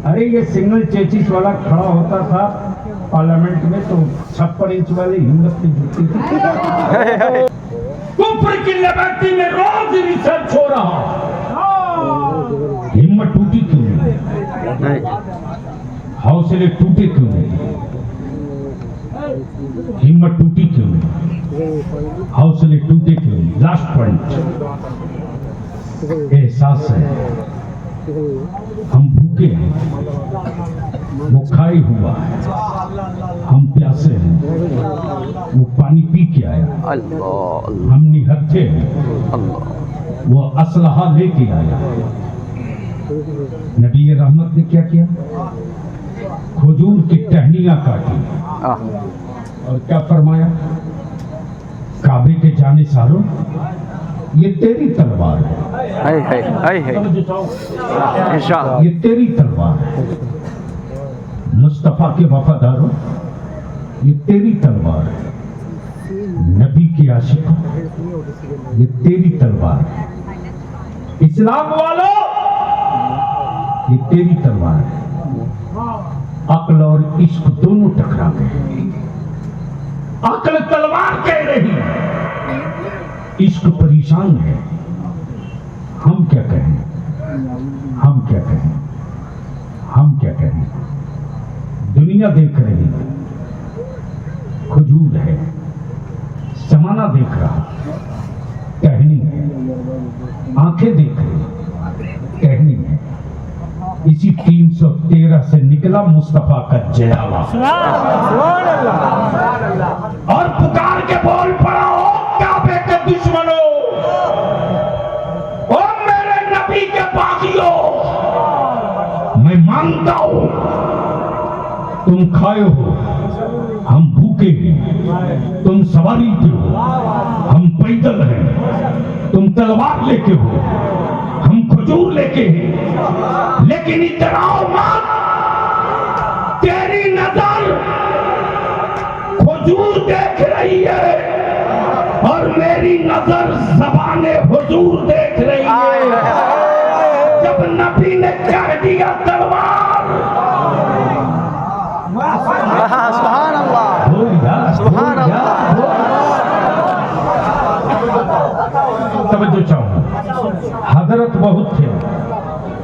अरे ये single chassis वाला खड़ा होता था पार्लियामेंट में तो 56 इंच वाली हिम्मत की जुटती थी। कुफ्र की लिबर्टी में रोज रिसर्च हो रहा, हिम्मत टूटी क्यों नहीं, हौसले टूटे क्यों नहीं, हिम्मत टूटी क्यों नहीं, हौसले टूटे क्यों नहीं। लास्ट पॉइंट, एहसास है हम भूखे हैं, वो खाए हुआ है, हम प्यासे हैं, वो पानी पी के आया, हम निहत्थे हैं, वो असलहा लेके आया। नबी रहमत ने क्या किया, खजूर की टहनियां काटी और क्या फरमाया, काबे के जाने सारों ये तेरी तलवार है, ये तेरी तलवार है। मुस्तफा के वफादारों ये तेरी तलवार है, नबी के आशिकों ये तेरी तलवार है, इस्लाम वालों ये तेरी तलवार है। अक्ल और इश्क दोनों टकरा गए, अक्ल तलवार कह रही, इश्क परेशान है। हम क्या कहें, हम क्या कहें, हम क्या कहें। दुनिया देख रही, खजूर है, जमाना देख रहा, टहनी है, आंखें देख रही, टहनी है। इसी 313 से निकला मुस्तफा का जलावा और पुकार के बोल पड़ा, ओ काबे के दुश्मनों, ओ मेरे नबी के बागियों, मैं मानता हूं तुम खाए हो, हम भूखे हैं, तुम सवारी पे हो, हम पैदल हैं, तुम तलवार लेके हो, हम खजूर लेके हैं, लेकिन इतराओ मत, तेरी नजर खजूर देख रही है और मेरी नजर ज़बाने हुजूर देख रही है। जब नबी ने कह दिया तलवार, सुभान अल्लाह, सुभान अल्लाह। तवज्जो चाहूं, हजरत बहुत थे,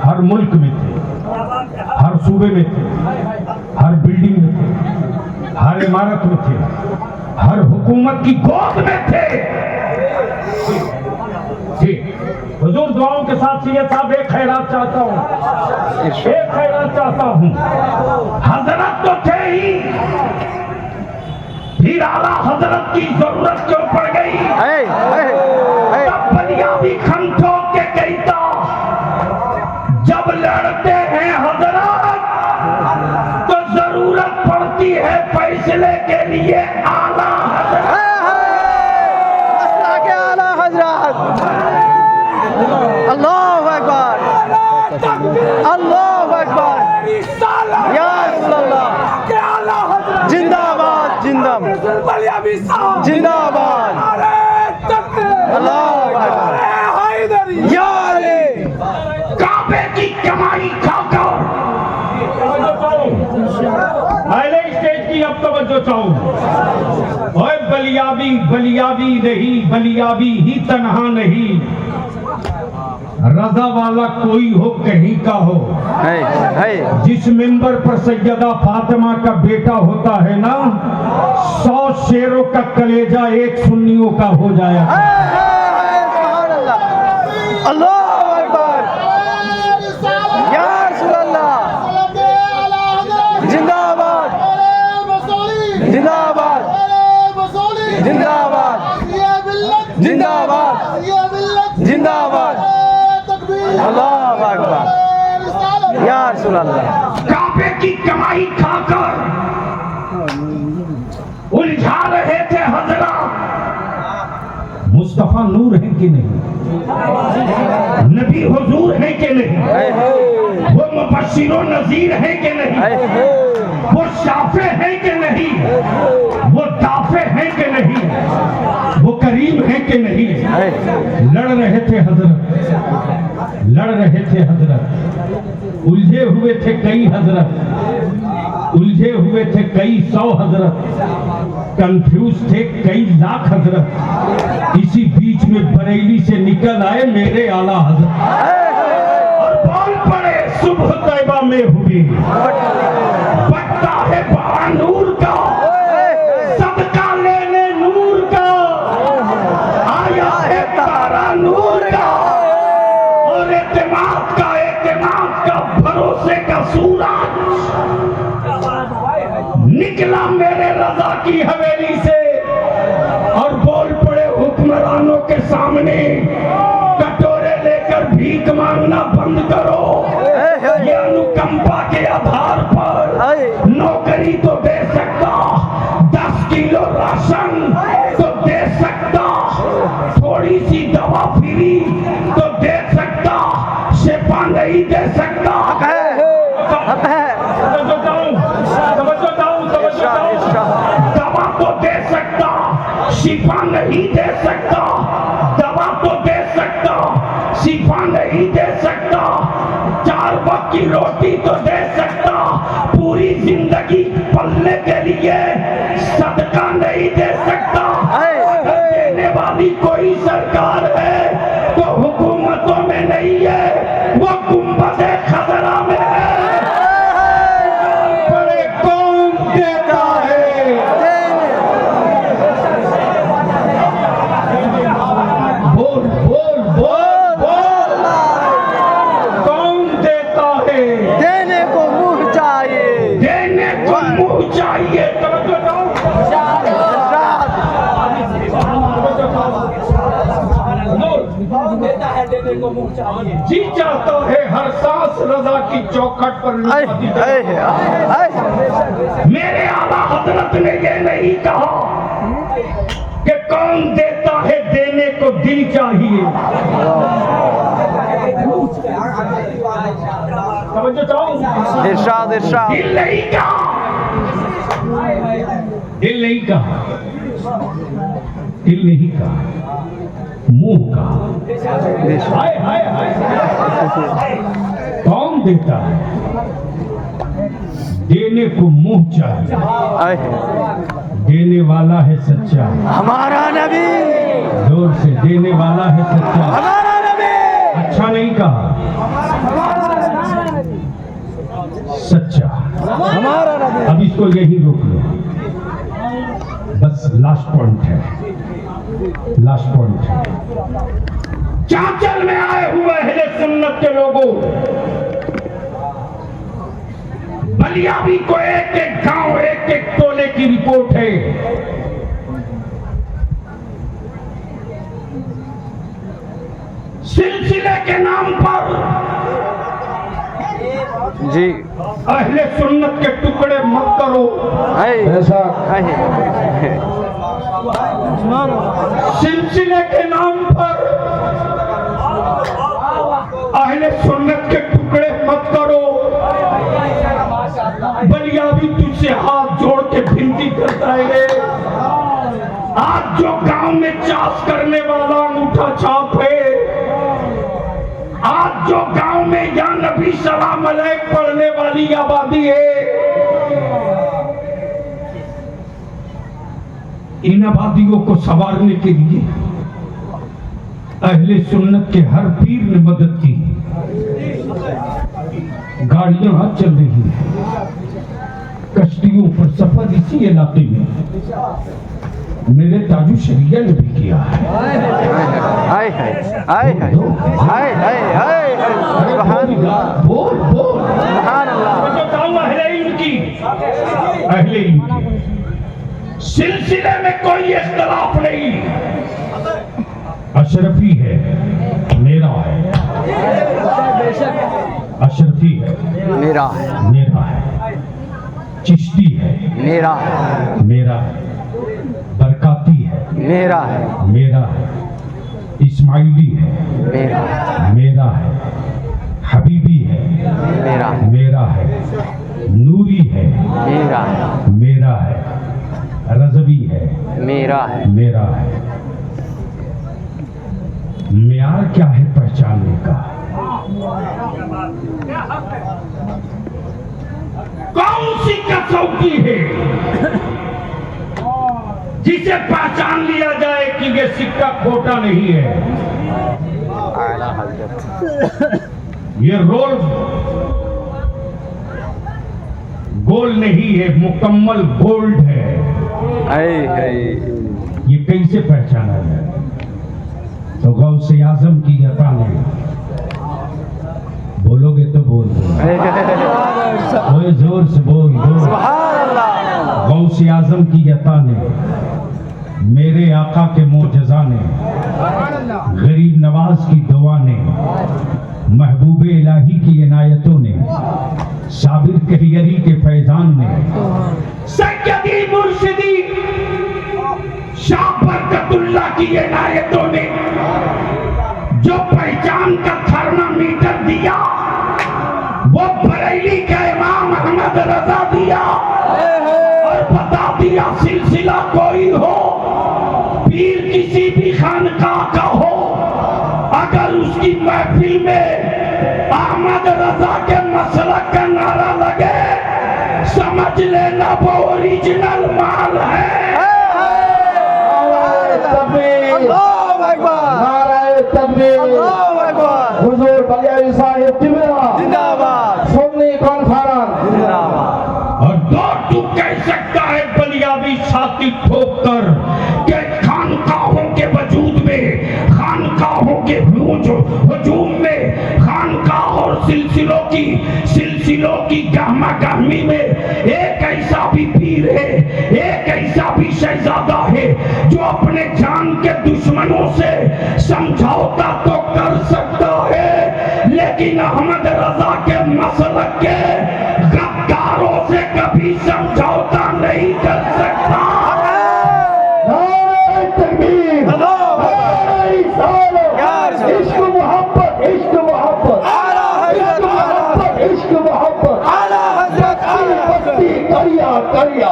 हर मुल्क में थे, हर सूबे में थे, हर बिल्डिंग में थे, हर इमारत में थे, हर हुकूमत की गोद में थे। हुजूर दुआओं के साथ सैयद साहब एक खैरात चाहता हूँ, एक खैरात चाहता हूँ। हजरत तो थे ही, फिर आला हजरत की जरूरत क्यों पड़ गई, तब बलियाबी खन ठोक के कहता, जब लड़ते हैं हजरत तो जरूरत पड़ती है फैसले के लिए आला हजरत। अल्लाहु अकबर, अल्लाहु अकबर, या अल्लाह, जिंदाबाद, जिंदाबाद, जिंदाबाद, अल्लाहु अकबर, या अली, काबे की कमाई खाकर पहले स्टेज की अब तवज्जो चाहूं। ओए बलियाबी, बलियाबी नहीं, बलियाबी ही तन्हा नहीं, रजा वाला कोई हो कहीं का हो। जिस मिंबर पर सैयदा फातिमा का बेटा होता है ना, 100 शेरों का कलेजा एक सुन्नियों का हो जाया। अल्लाहु अकबर, या रसूल अल्लाह, जिंदाबाद, जिंदाबाद, जिंदाबाद, जिंदाबाद, जिंदाबाद, अल्लाहु अकबर, या रसूल अल्लाह। काबे की कमाई खाकर उलझा रहे थे हजरत, मुस्तफा नूर है कि नहीं, नबी हुजूर है कि नहीं, वो मुबश्शिर नज़ीर है कि नहीं, वो शाफे हैं कि नहीं, वो दाफे हैं कि नहीं, वो करीम है कि नहीं। लड़ रहे थे हजरत, लड़ रहे थे हजरत, उलझे हुए थे कई हजरत, उलझे हुए थे कई 100 हजरत, कंफ्यूज थे कई लाख हजरत। इसी बीच में बरेली से निकल आए मेरे आला हजरत और बोल पड़े सुबह तैबा में हुई बटता है बड़ा नूर का, सदका लेने नूर का, आया है तारा नूर का और एतमाद का भरोसे का सूरज निकला मेरे रजा की हवेली से और बोल पड़े हुक्मरानों के सामने कटोरे लेकर भीख मांगना बंद करो। ये अनुकंपा के आधार पर नौकरी तो दे सकता, 10 किलो राशन तो दे सकता, थोड़ी सी दवा फ्री तो दे सकता, शिफा नहीं दे सकता। दवा तो दे सकता, शिफा नहीं दे सकता। दवा तो दे सकता, शिफा नहीं दे सकता। 4 वक्त की रोटी तो दे सकता, पूरी जिंदगी पलने के लिए सदका नहीं दे सकता। देने वाली कोई सरकार है तो हुकूमतों में नहीं है, वो गुंबद खतरा में है। बड़े कौन देता है, बोल बोल बोल बोल, कौन देता है? देने को मुंह चाहिए, देने को मुंह चाहिए। जी चाहता है हर सांस रजा की चौखट पर लुटा दी। मेरे आला हजरत ने ये नहीं कहा कि कौन देता है, देने को दिल चाहिए। समझो चाहूं, इरशाद इरशाद। दिल नहीं कहा, दिल नहीं कहा, दिल नहीं कहा, मुंह का। हाय हाय हाय, कौन देता है? देने को मुंह चाहिए, देने वाला है सच्चा। हमारा नबी, जोर से, देने वाला है सच्चा। हमारा नबी, अच्छा नहीं कहा, सच्चा। हमारा नबी। अब इसको यही रोक लो, बस लास्ट पॉइंट है, लास्ट पॉइंट है। चांचल में आए हुए अहले सुन्नत के लोगों, बलियाबी को एक एक गांव, एक एक टोले की रिपोर्ट है। सिलसिले के नाम पर जी अहले सुन्नत के टुकड़े मत करो। ऐसा सिलसिले के नाम पर अहले सुन्नत के टुकड़े मत करो। बलियाबी तुझसे हाथ जोड़ के विनती करता है। आज जो गांव में चास करने वाला अंगूठा छाप है, आज जो गांव में या नबी सलाम अलैह पढ़ने वाली आबादी है, इन आबादियों को संवारने के लिए अहले सुन्नत के हर पीर ने मदद की। गाड़ियां हाथ चल रही हैं, कश्तियों पर सफर इसी इलाके में मेरे ताजु शरिया ने भी किया है। हाय हाय हाय हाय हाय हाय हाय सुभान अल्लाह, बोल बोल सुभान अल्लाह। अहले इल्म की, अहले इल्म की सिलसिले में कोई इख्तिलाफ नहीं। अशरफी है मेरा है, अशरफी है मेरा है, मेरा है। चिश्ती है मेरा है, मेरा है। बरकाती है मेरा है, मेरा है। इस्माइली है मेरा है, मेरा है। हबीबी है मेरा है, मेरा है। नूरी है है, रजवी है, मेरा है। मेरा है। म्यार क्या है पहचानने का? कौन सी कसौटी है जिसे पहचान लिया जाए कि ये सिक्का खोटा नहीं है? आला हजरत। ये रोल गोल्ड नहीं है, मुकम्मल गोल्ड है। ये कैसे पहचाना जाए? तो गौसे आजम की अता ने, बोलोगे तो बोल दो, कोई जोर से बोल दो। गौसे आजम की अता ने, मेरे आका के मोजज़ा ने, गरीब नवाज की दुआ ने, महबूब इलाही की इनायतों ने, साबिर कहियरी के फैजान ने, सैयदी मुर्शिदी शाह बरकतुल्लाह की इनायतों ने जो पहचान का थर्मामीटर दिया, वो बरेली का इमाम अहमद रजा दिया और बता दिया सिलसिला कोई हो, पीर किसी भी खानकाह का हो, अगर उसकी महफिल में अहमद रजा के मसलक का नारा लगे, समझ लेना वो ओरिजिनल माल है। हुजूर बलियाई साहिब जिंदाबाद, सुन्नी कॉन्फ्रेंस जिंदाबाद। और दो तू कह सकता है बलियाबी छाती ठोक कर कि खानकाहों के वजूद में, खानकाहों के हुजूम में, खानकाह और सिलसिलों की गहमा गहमी में एक ऐसा भी पीर है, एक ऐसा भी शहजादा है जो अपने जान के दुश्मनों से समझौता तो कर सकता है, लेकिन अहमद रजा के मसलक के गद्दारों से कभी समझौता नहीं कर सकता। इश्क मोहब्बत, इश्क मोहब्बत, इश्क मोहब्बत, पत्ती दरिया दरिया,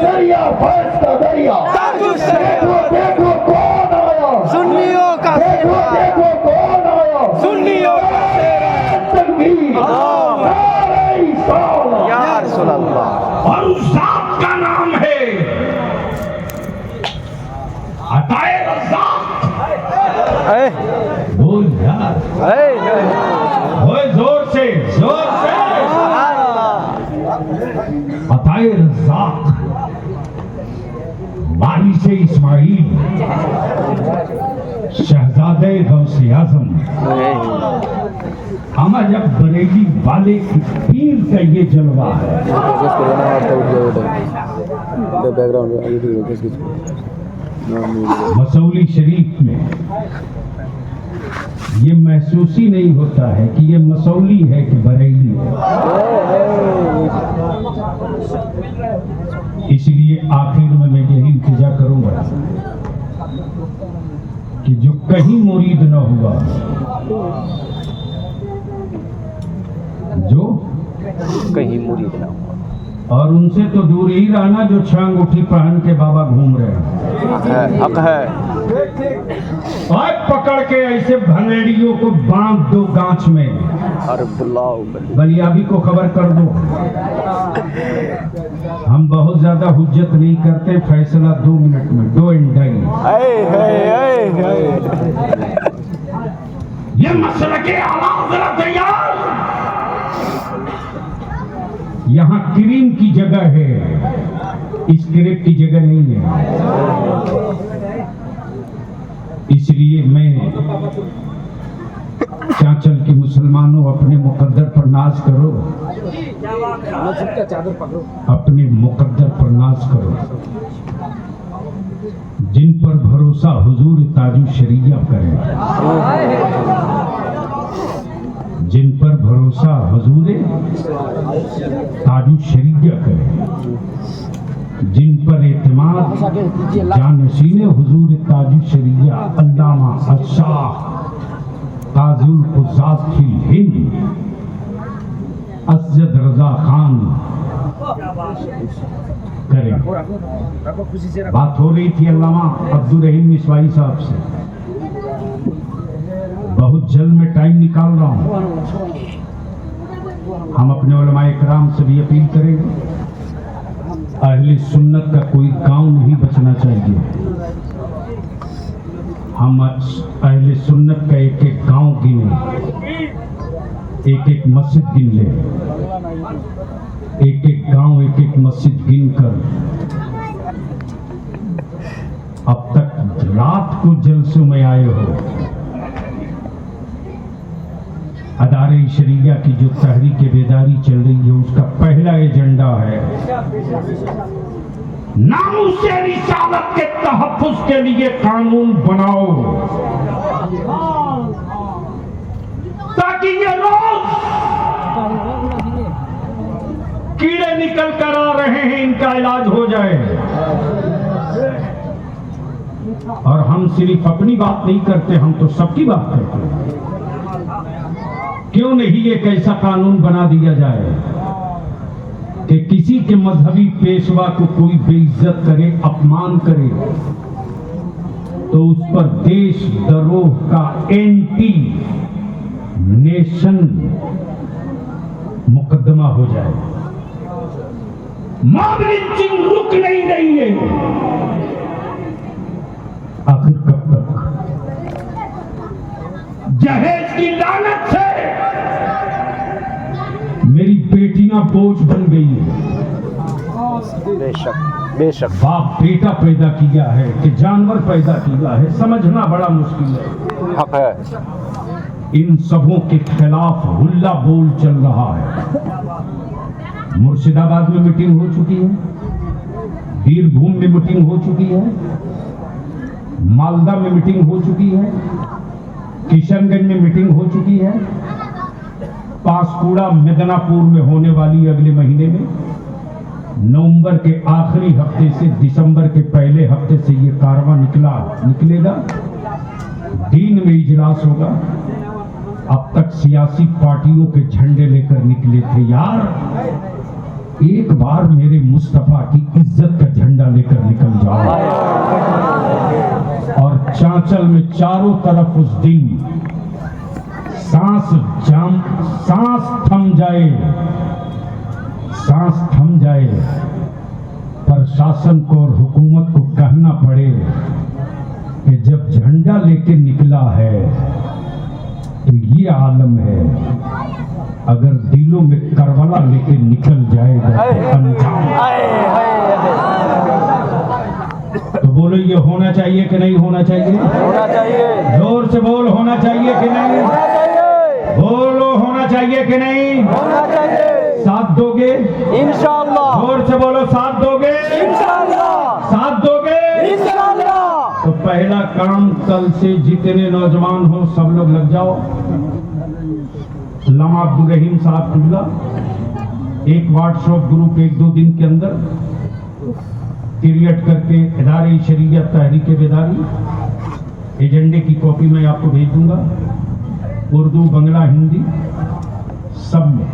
दरिया फैस का दरिया। देखो देखो कौन आया, सुन्नियों का देखो देखो कौन आया, सुन्नियों का तकबीर, नारे रिसालत। या रसूल अल्लाह। और उस जात का नाम है अताए रज़्ज़ाक़। बोल यार, ओए जोर से, जोर से। अताए रज़्ज़ाक़, वारिस इस्माइल, शहजादे गौसे आज़म, हम जब बरेली वाले की पीर का ये जलवा है। मसौली शरीफ में ये महसूस ही नहीं होता है कि ये मसौली है कि बरेली है। इसलिए आखिर में मैं यही इल्तिजा करूंगा कि जो कहीं मुरीद न हुआ, जो कहीं मुरीद ना हो, और उनसे तो दूर ही रहना जो छंग उठी पहन के बाबा घूम रहे हैं। हक है। और पकड़ के ऐसे भंगेड़ियों को बांध दो गांच में, अरे बलियाबी को खबर कर दो। हम बहुत ज्यादा हुज्जत नहीं करते, फैसला 2 मिनट में, डो एंड डाई। ये मसला के आला जरा तैयार। यहाँ क्रीम की जगह है, स्क्रिप्ट की जगह नहीं है। इसलिए मैं चांचल के मुसलमानों, अपने मुकद्दर पर नाज करो, अपने मुकद्दर पर नाज करो। जिन पर भरोसा हुजूर ताजु शरीया करें, जिन पर भरोसा हुजूर ताजु शरीया करें, जिन पर एतमाद जानशीन हुजूर ताजु शरीया अल्लामा अशाह ताजुल कुज़ात फिल हिंद असजद रजा खान करें। बात हो रही थी अल्लामा अब्दुल रहीम मिसवाई साहब से, बहुत जल्द में टाइम निकाल रहा हूं। हम अपने उलमाए इकराम से भी अपील करेंगे, अहले सुन्नत का कोई गांव नहीं बचना चाहिए। हम अहले सुन्नत का एक एक गांव गिने, एक एक मस्जिद गिन ले, एक एक गांव एक एक मस्जिद गिन कर अब तक रात को जलसों में आए हो। अदारे शरीया की जो तहरीक बेदारी चल रही है, उसका पहला एजेंडा है नामूसे रिसालत के तहफ्फुज के लिए कानून बनाओ, ताकि ये रोज कीड़े निकल कर आ रहे हैं इनका इलाज हो जाए। और हम सिर्फ अपनी बात नहीं करते, हम तो सबकी बात करते हैं। क्यों नहीं एक ऐसा कानून बना दिया जाए कि किसी के मजहबी पेशवा को कोई बेइज्जत करे, अपमान करे, तो उस पर देशद्रोह का एंटी नेशन मुकदमा हो जाए। मॉब लिंचिंग रुक नहीं रही है, आखिर कब तक? जहेज की लानत से मेरी बेटियां बोझ बन गई है। बेशक बेशक। बाप बेटा पैदा किया है कि जानवर पैदा किया है, समझना बड़ा मुश्किल है। हक है। इन सबों के खिलाफ हुल्ला बोल चल रहा है। मुर्शिदाबाद में मीटिंग हो चुकी है, बीरभूम में मीटिंग हो चुकी है, मालदा में मीटिंग हो चुकी है, किशनगंज में मीटिंग हो चुकी है, पांसकुड़ा मिदनापुर में होने वाली अगले महीने में, नवंबर के आखिरी हफ्ते से दिसंबर के पहले हफ्ते से ये कारवां निकलेगा। दिन में इजलास होगा। अब तक सियासी पार्टियों के झंडे लेकर निकले थे। यार एक बार मेरे मुस्तफा की इज्जत का झंडा लेकर निकल जाओ और चांचल में चारों तरफ उस दिन सांस थम जाए, प्रशासन को और हुकूमत को कहना पड़े कि जब झंडा लेके निकला है तो ये आलम है, अगर दिलों में करबला लेके निकल जाएगा तो बोलो ये होना चाहिए कि नहीं होना चाहिए? होना चाहिए। जोर से बोल, होना चाहिए कि नहीं? होना चाहिए। बोलो होना चाहिए कि नहीं? होना चाहिए। साथ दोगे? इंशाअल्लाह। जोर से बोलो, साथ दोगे? इंशाअल्लाह। साथ दोगे? इंशाअल्लाह। तो पहला काम, कल से जितने नौजवान हो सब लोग लग जाओ। अल्लामा अब्दुल रहीम साहब किबला एक व्हाट्सएप ग्रुप 1-2 दिन के अंदर क्रिएट करके इदारे शरीया तहरीक बेदारी एजेंडे की कॉपी मैं आपको भेज दूंगा, उर्दू, बंगला, हिंदी सब में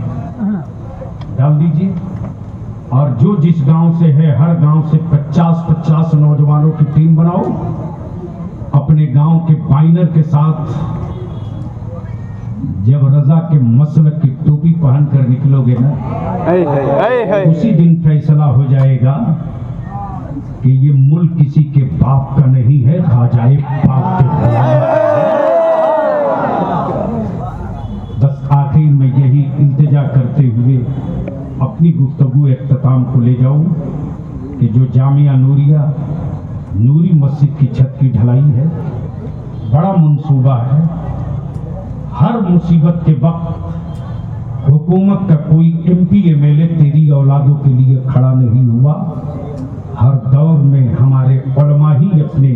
डाल दीजिए। और जो जिस गांव से है, हर गांव से 50-50 नौजवानों की टीम बनाओ। अपने गांव के बाइनर के साथ जब रजा के मसलक की टोपी पहनकर निकलोगे ना, उसी दिन फैसला हो जाएगा कि ये मुल्क किसी के बाप का नहीं है, ख्वाजाए बाप के खिलाफ। बस आखिर में यही इंतजा करते हुए अपनी गुफ्तगू इख्तिताम को ले जाऊं कि जो जामिया नूरिया नूरी मस्जिद की छत की ढलाई है, बड़ा मंसूबा है। हर मुसीबत के वक्त हुकूमत का कोई MP MLA तेरी औलादों के लिए खड़ा नहीं हुआ। हर दौर में हमारे उलमा ही अपने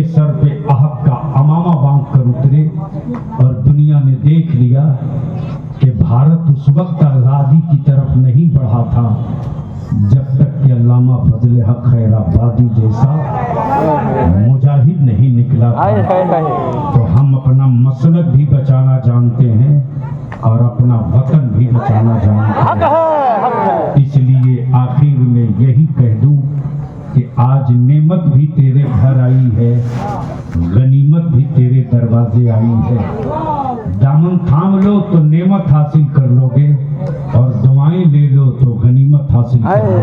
सर पे आहब का अमामा बांध कर उतरे और दुनिया ने देख लिया कि भारत उस वक्त आज़ादी की तरफ नहीं बढ़ा था जब तक कि अल्लामा फजल हक खैराबादी जैसा मुजाहिद नहीं निकला था। तो हम अपना मसलक भी बचाना जानते हैं और अपना वतन भी बचाना जानते हैं। आज नेमत भी तेरे घर आई है, गनीमत भी तेरे दरवाजे आई है। दामन थाम लो तो नेमत हासिल कर लोगे, और दुआएं ले लो तो गनीमत हासिल कर लोगे।